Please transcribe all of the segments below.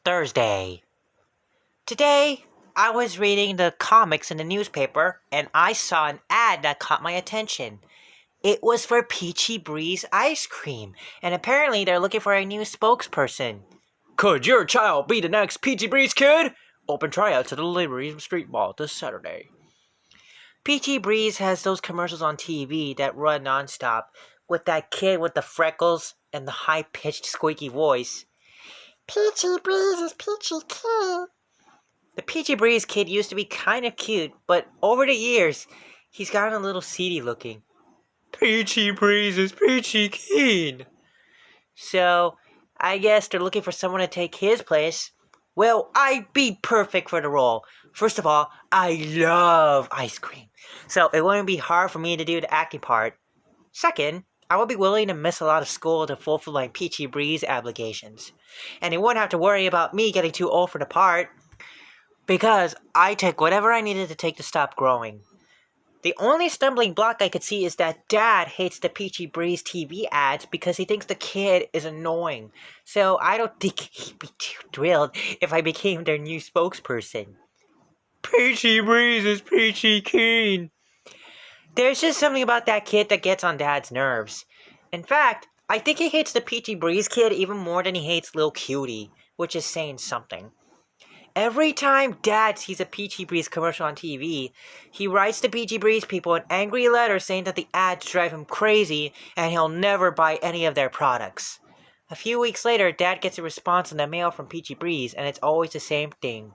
Thursday. Today, I was reading the comics in the newspaper and I saw an ad that caught my attention. It was for Peachy Breeze ice cream, and apparently they're looking for a new spokesperson. Could your child be the next Peachy Breeze kid? Open tryouts at the Liberty Street Mall this Saturday. Peachy Breeze has those commercials on TV that run nonstop, with that kid with the freckles and the high-pitched squeaky voice. Peachy Breeze is Peachy Kid. The Peachy Breeze kid used to be kind of cute, but over the years, he's gotten a little seedy looking. Peachy Breeze is Peachy Kid. So, I guess they're looking for someone to take his place. Well, I'd be perfect for the role. First of all, I love ice cream, so it wouldn't be hard for me to do the acting part. Second, I would be willing to miss a lot of school to fulfill my Peachy Breeze obligations. And they wouldn't have to worry about me getting too old for the part, because I took whatever I needed to take to stop growing. The only stumbling block I could see is that Dad hates the Peachy Breeze TV ads because he thinks the kid is annoying. So I don't think he'd be too thrilled if I became their new spokesperson. Peachy Breeze is Peachy Keen. There's just something about that kid that gets on Dad's nerves. In fact, I think he hates the Peachy Breeze kid even more than he hates Lil Cutie, which is saying something. Every time Dad sees a Peachy Breeze commercial on TV, he writes the Peachy Breeze people an angry letter saying that the ads drive him crazy and he'll never buy any of their products. A few weeks later, Dad gets a response in the mail from Peachy Breeze, and it's always the same thing.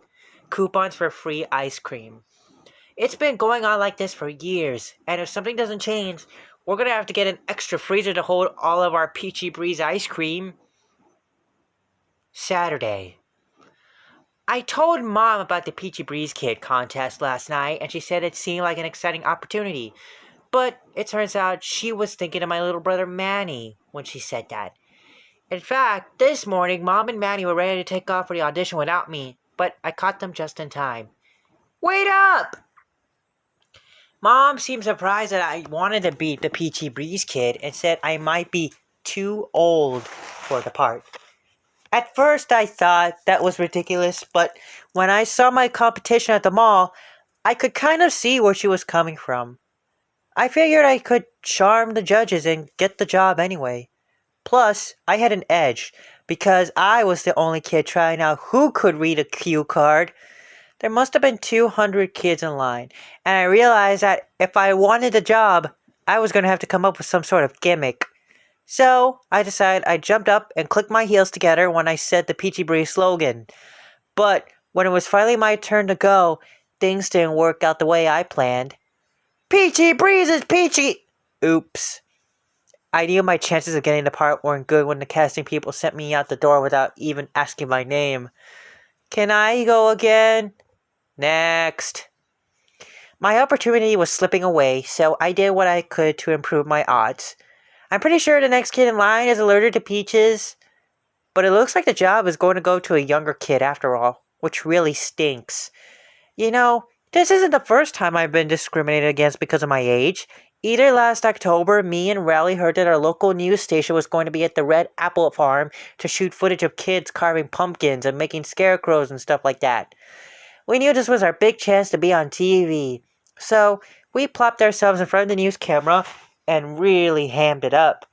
Coupons for free ice cream. It's been going on like this for years, and if something doesn't change, we're going to have to get an extra freezer to hold all of our Peachy Breeze ice cream. Saturday. I told Mom about the Peachy Breeze Kid contest last night, and she said it seemed like an exciting opportunity. But it turns out she was thinking of my little brother Manny when she said that. In fact, this morning, Mom and Manny were ready to take off for the audition without me, but I caught them just in time. Wait up! Mom seemed surprised that I wanted to be the Peachy Breeze Kid and said I might be too old for the part. At first, I thought that was ridiculous, but when I saw my competition at the mall, I could kind of see where she was coming from. I figured I could charm the judges and get the job anyway. Plus, I had an edge, because I was the only kid trying out who could read a cue card. There must have been 200 kids in line, and I realized that if I wanted the job, I was going to have to come up with some sort of gimmick. So, I decided I jumped up and clicked my heels together when I said the Peachy Breeze slogan. But when it was finally my turn to go, things didn't work out the way I planned. Peachy Breeze is peachy! Oops. I knew my chances of getting the part weren't good when the casting people sent me out the door without even asking my name. Can I go again? Next. My opportunity was slipping away, so I did what I could to improve my odds. I'm pretty sure the next kid in line is allergic to peaches, but it looks like the job is going to go to a younger kid after all, which really stinks. You know, this isn't the first time I've been discriminated against because of my age. Either last October, me and Rally heard that our local news station was going to be at the Red Apple Farm to shoot footage of kids carving pumpkins and making scarecrows and stuff like that. We knew this was our big chance to be on TV, so we plopped ourselves in front of the news camera and really hammed it up.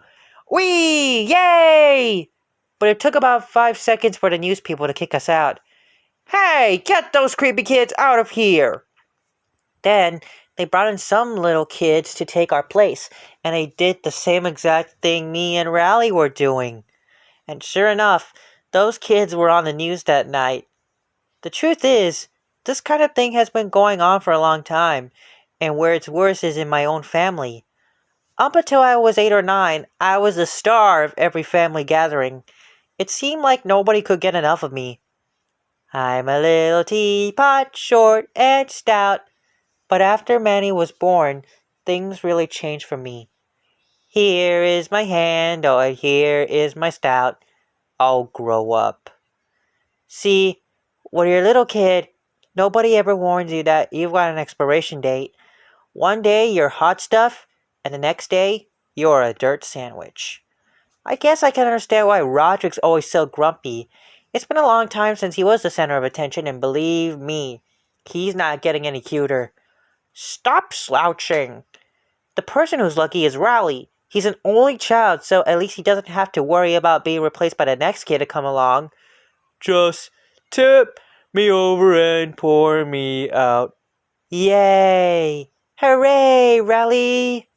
Whee! Yay! But it took about 5 seconds for the news people to kick us out. Hey, get those creepy kids out of here! Then, they brought in some little kids to take our place, and they did the same exact thing me and Rally were doing. And sure enough, those kids were on the news that night. The truth is, this kind of thing has been going on for a long time, and where it's worse is in my own family. Up until I was 8 or 9, I was the star of every family gathering. It seemed like nobody could get enough of me. I'm a little teapot, short and stout. But after Manny was born, things really changed for me. Here is my hand, oh, here is my stout. I'll grow up. See, when you're a little kid, nobody ever warns you that you've got an expiration date. One day you're hot stuff, and the next day, you're a dirt sandwich. I guess I can understand why Roderick's always so grumpy. It's been a long time since he was the center of attention, and believe me, he's not getting any cuter. Stop slouching. The person who's lucky is Rowley. He's an only child, so at least he doesn't have to worry about being replaced by the next kid to come along. Just tip me over and pour me out. Yay! Hooray, Rowley!